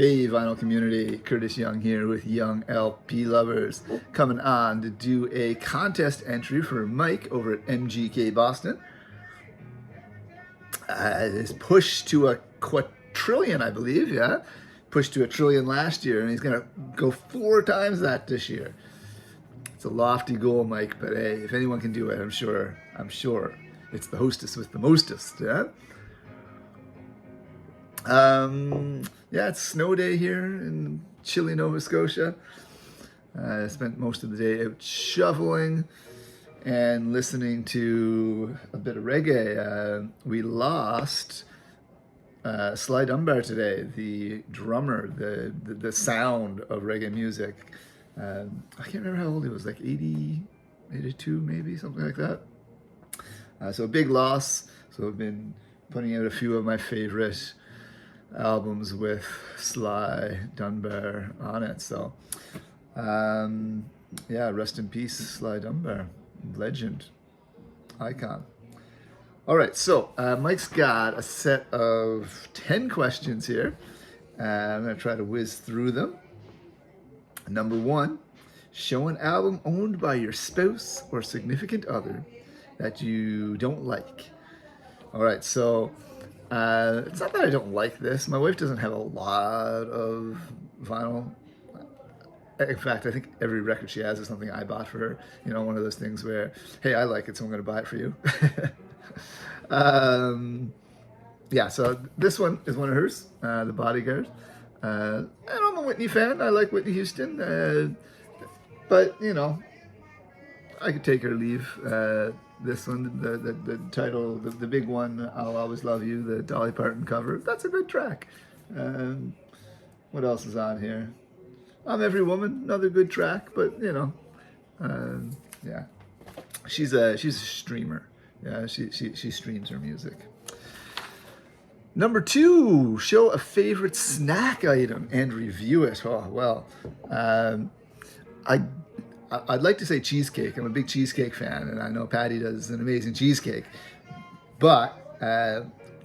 Hey vinyl community, Curtis Young here with Young LP Lovers, coming on to do a contest entry for Mike over at MGK Boston. It's pushed to a quadrillion, I believe, yeah? Pushed to a trillion last year, and he's gonna go 4 times that this year. It's a lofty goal, Mike, but hey, if anyone can do it, I'm sure it's the hostess with the mostest, yeah? Yeah, it's snow day here in chilly Nova Scotia. I spent most of the day out shoveling and listening to a bit of reggae. We lost Sly Dunbar today, the drummer, the sound of reggae music. I can't remember how old he was, like 80, 82 maybe, something like that. So a big loss. So I've been putting out a few of my favorite albums with Sly Dunbar on it. So yeah, rest in peace, Sly Dunbar, legend, icon. All right, so Mike's got a set of 10 questions here. I'm gonna try to whiz through them. Number 1, show an album owned by your spouse or significant other that you don't like. All right, so it's not that I don't like this. My wife doesn't have a lot of vinyl. In fact, I think every record she has is something I bought for her. You know, one of those things where, hey, I like it, so I'm going to buy it for you. Yeah, so this one is one of hers, the Bodyguard. I'm a Whitney fan. I like Whitney Houston. But, you know, I could take or leave. This one, the title, the big one, I'll Always Love You, the Dolly Parton cover, that's a good track. What else is on here? I'm Every Woman, another good track, but you know, yeah. She's a streamer. Yeah, she streams her music. Number 2, show a favorite snack item and review it. Oh, well, I'd like to say cheesecake. I'm a big cheesecake fan, and I know Patty does an amazing cheesecake. But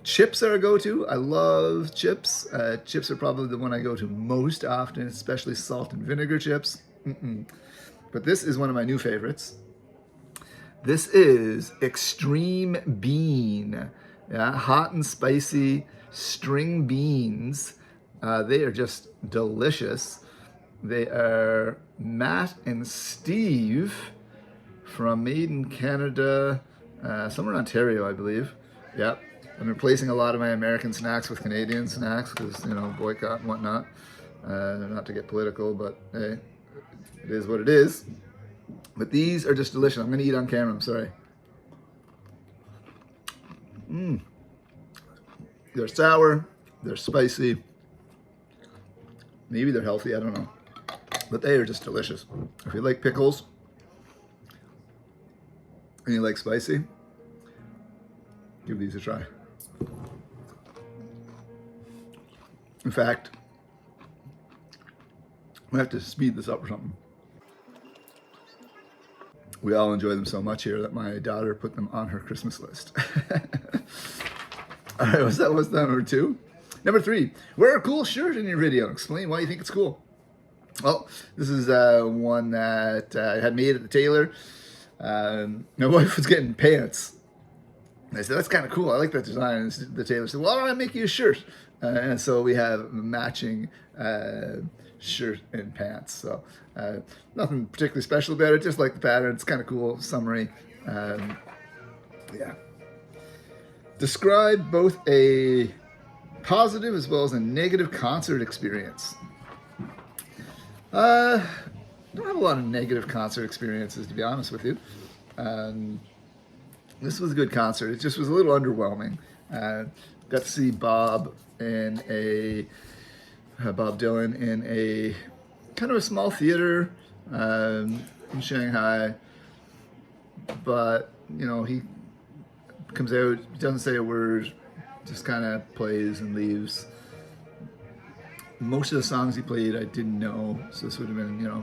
chips are a go-to. I love chips. Chips are probably the one I go to most often, especially salt and vinegar chips. But this is one of my new favorites. This is Extreme Bean. Yeah, hot and spicy string beans. They are just delicious. They are Matt and Steve from Made in Canada, somewhere in Ontario, I believe. Yep. I'm replacing a lot of my American snacks with Canadian snacks because, you know, boycott and whatnot. Not to get political, but hey, it is what it is. But these are just delicious. I'm going to eat on camera, I'm sorry. They're sour, they're spicy. Maybe they're healthy, I don't know. But they are just delicious. If you like pickles and you like spicy, give these a try. In fact, I have to speed this up or something. We all enjoy them so much here that my daughter put them on her Christmas list. All right, what's that number 2? Number 3, wear a cool shirt in your video. Explain why you think it's cool. Well, this is one that I had made at the tailor. My wife was getting pants. I said, that's kind of cool. I like that design. And the tailor said, well, why don't I make you a shirt? And so we have matching shirt and pants. So nothing particularly special about it, just like the pattern. It's kind of cool, summery. Yeah. Describe both a positive as well as a negative concert experience. I don't have a lot of negative concert experiences, to be honest with you. This was a good concert. It just was a little underwhelming. Got to see Bob Dylan in a kind of a small theater in Shanghai. But, you know, he comes out, doesn't say a word, just kind of plays and leaves. Most of the songs he played I didn't know, so this would have been, you know,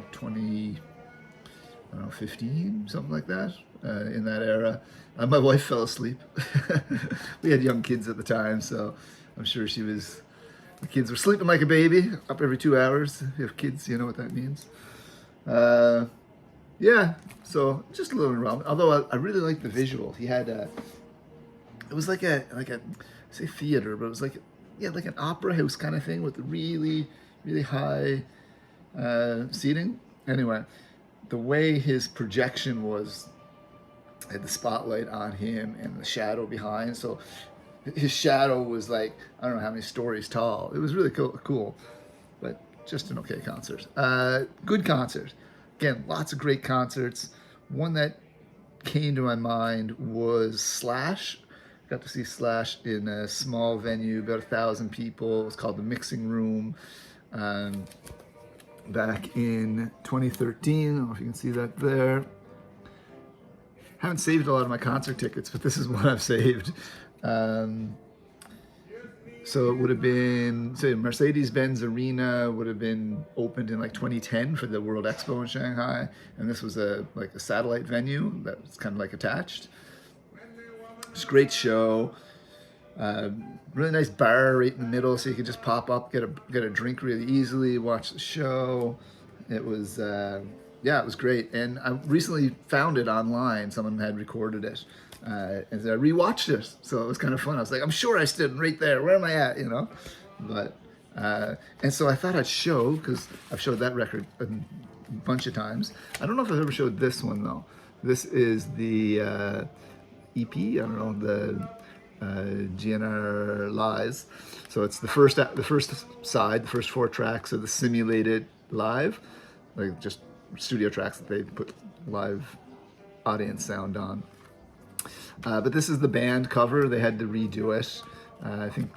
15, something like that, in that era. My wife fell asleep. We had young kids at the time, so I'm sure she was The kids were sleeping like a baby, up every 2 hours. If you have kids, you know what that means. Yeah, so just a little wrong. Although I really like the visual. He had it was like a I say theater, but it was like like an opera house kind of thing with really high seating. Anyway, the way his projection was, had the spotlight on him and the shadow behind. So his shadow was like, I don't know how many stories tall. It was really cool, but just an okay concert. Good concert. Again, lots of great concerts. One that came to my mind was Slash. Got to see Slash in a small venue, about 1,000 people. It was called the Mixing Room. Back in 2013. I don't know if you can see that there. Haven't saved a lot of my concert tickets, but this is one I've saved. So it would have been, say, Mercedes-Benz Arena would have been opened in like 2010 for the World Expo in Shanghai, and this was like a satellite venue that was kind of like attached. It's a great show. Really nice bar right in the middle, so you could just pop up, get a drink really easily, watch the show. It was it was great, and I recently found it online. Someone had recorded it, and I rewatched it, so it was kind of fun. I was like, I'm sure I stood right there. Where am I at? You know, but and so I thought I'd show, because I've showed that record a bunch of times. I don't know if I've ever showed this one though. This is the EP. I don't know, the GNR Lies. So it's the first side, the first 4 tracks of the simulated live, like just studio tracks that they put live audience sound on. But this is the band cover. They had to redo it. I think,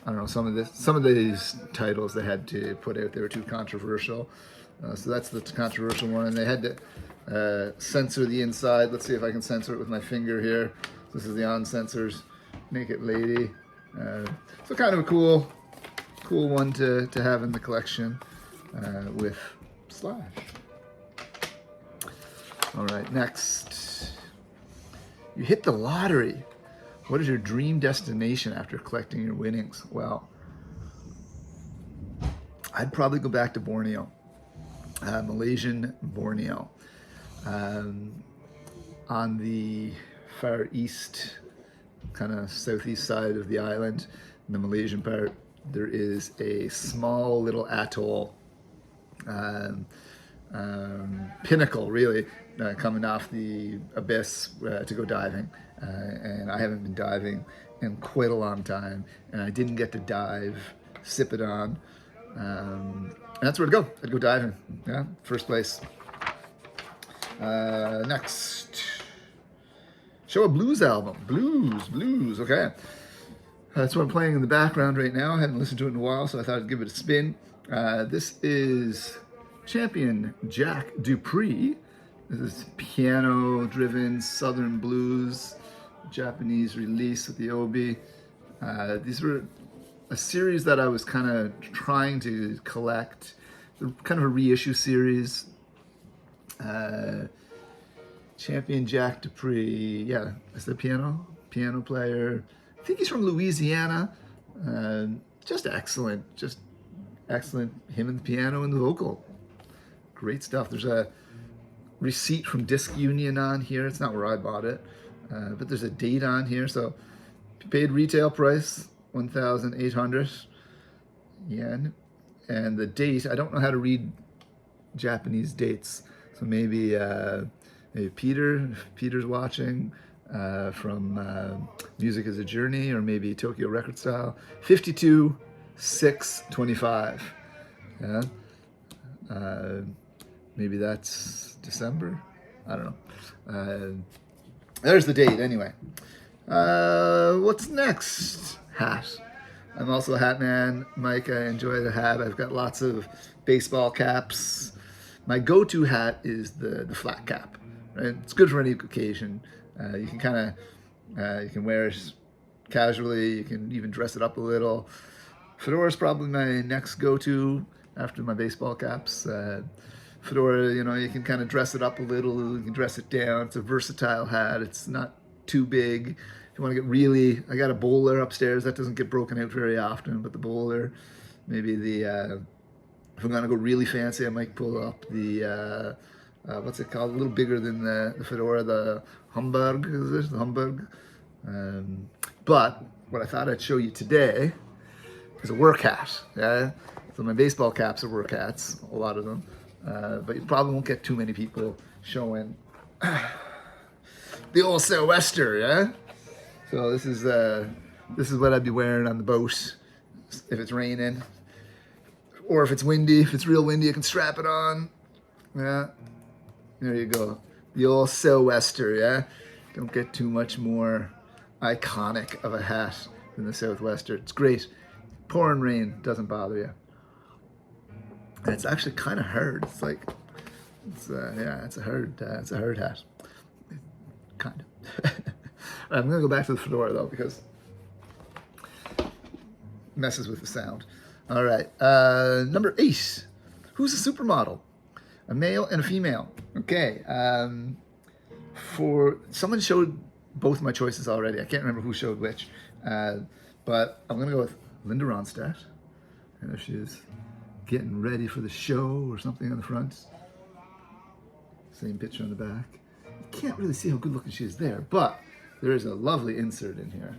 I don't know, some of these titles they had to put out, they were too controversial. So that's the controversial one, and they had to censor the inside. Let's see if I can censor it with my finger here. This is the on-censors Naked Lady. So kind of a cool one to have in the collection with Slash. All right, next. You hit the lottery. What is your dream destination after collecting your winnings? Well, I'd probably go back to Borneo, Malaysian Borneo. On the far east, kind of southeast side of the island, in the Malaysian part, there is a small little atoll, pinnacle really, coming off the abyss to go diving. And I haven't been diving in quite a long time, and I didn't get to dive Sipidon. And that's where to go. I'd go diving. Yeah, first place. Next. Show a blues album. Blues, okay. That's what I'm playing in the background right now. I haven't listened to it in a while, so I thought I'd give it a spin. This is Champion Jack Dupree. This is piano-driven Southern blues, Japanese release with the obi. These were a series that I was kind of trying to collect. They're kind of a reissue series. Champion Jack Dupree, yeah, is the piano player. I think he's from Louisiana. Just excellent. Him and the piano and the vocal. Great stuff. There's a receipt from Disc Union on here. It's not where I bought it, but there's a date on here. So paid retail price, 1,800 yen. And the date, I don't know how to read Japanese dates. So maybe Peter's watching, from Music is a Journey, or maybe Tokyo Record Style, 52/6/25. Yeah. Maybe that's December. I don't know. There's the date anyway. What's next? Hat. I'm also a hat man, Mike. I enjoy the hat. I've got lots of baseball caps. My go-to hat is the flat cap. Right? It's good for any occasion. You can kind of you can wear it casually. You can even dress it up a little. Fedora is probably my next go-to after my baseball caps. Fedora, you can kind of dress it up a little. You can dress it down. It's a versatile hat. It's not too big. If you want to get really, I got a bowler upstairs that doesn't get broken out very often, but the bowler, maybe the, if I'm gonna go really fancy, I might pull up the, what's it called? A little bigger than the fedora, the Hamburg, is it? The Hamburg. But what I thought I'd show you today is a work hat. Yeah? So my baseball caps are work hats, a lot of them. But you probably won't get too many people showing the old sou'wester, yeah? So this is what I'd be wearing on the boat if it's raining. Or if it's windy, if it's real windy, I can strap it on. Yeah, there you go. The old sou'wester, yeah? Don't get too much more iconic of a hat than the sou'wester. It's great. Pouring rain doesn't bother you. And it's actually kind of hard. It's like, yeah, it's a hard hat. Kind of. I'm gonna go back to the fedora though because it messes with the sound. All right, number 8. Who's a supermodel? A male and a female. Okay. For someone showed both my choices already. I can't remember who showed which, but I'm gonna go with Linda Ronstadt. I know she's getting ready for the show or something on the front. Same picture on the back. You can't really see how good looking she is there, but there is a lovely insert in here.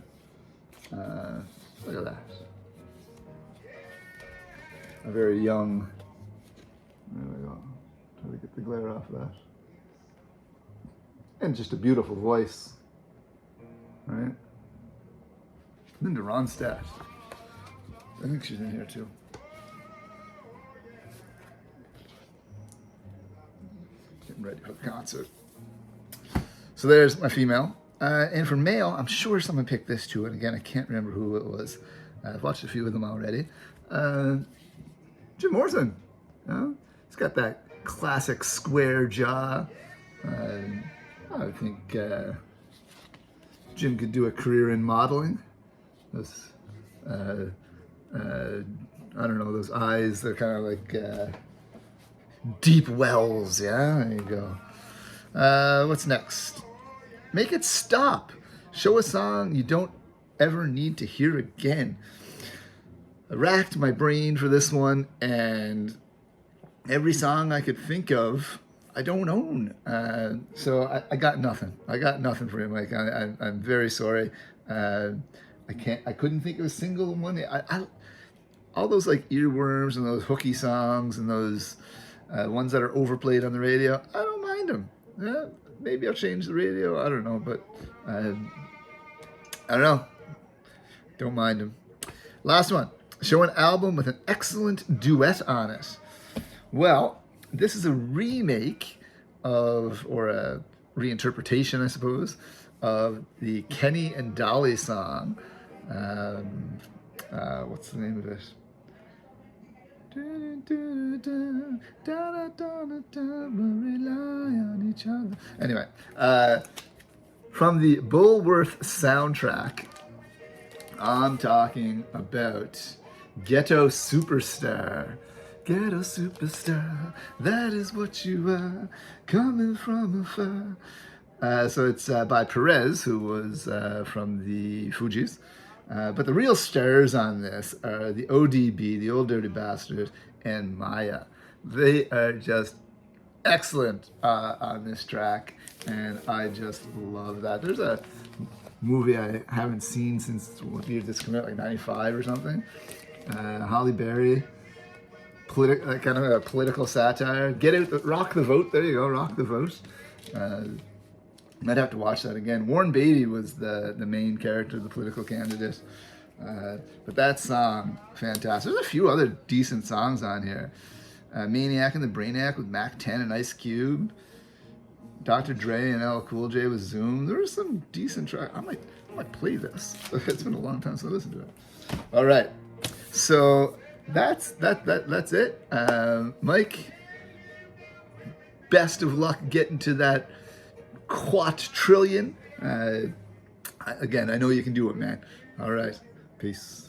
Look at that. A very young, there we go. Try to get the glare off of that. And just a beautiful voice, right? Linda Ronstadt. I think she's in here too. Getting ready for the concert. So there's my female. And for male, I'm sure someone picked this too. And again, I can't remember who it was. I've watched a few of them already. Jim Morrison. He's got that classic square jaw. I think Jim could do a career in modeling. Those, I don't know, those eyes, they're kind of like deep wells, yeah? There you go. What's next? Make it stop. Show a song you don't ever need to hear again. I racked my brain for this one, and every song I could think of, I don't own. So I got nothing. I got nothing for you, Mike. I'm very sorry. I couldn't think of a single one. All those like earworms and those hooky songs and those ones that are overplayed on the radio, I don't mind them. Yeah, maybe I'll change the radio. I don't know, but I don't know. Don't mind them. Last one. Show an album with an excellent duet on it. Well, this is a remake of, or a reinterpretation, I suppose, of the Kenny and Dolly song. What's the name of it? Anyway, from the Bulworth soundtrack, I'm talking about Ghetto Superstar. Ghetto superstar, that is what you are, coming from afar. So it's by Perez, who was from the Fugees. But the real stars on this are the ODB, the Old Dirty Bastard, and Maya. They are just excellent on this track, and I just love that. There's a movie I haven't seen since, what year did this come out, like 95 or something? Holly Berry. Kind of a political satire. Get out, rock the vote. There you go, rock the vote. Might have to watch that again. Warren Beatty was the main character, the political candidate. But that song, fantastic. There's a few other decent songs on here. Maniac and the Brainiac with Mac 10 and Ice Cube. Dr. Dre and LL Cool J with Zoom. There was some decent tracks. I might play this. It's been a long time since I listened to it. All right, so that's it. Mike, best of luck getting to that quadrillion. Again, I know you can do it, man. All right, peace.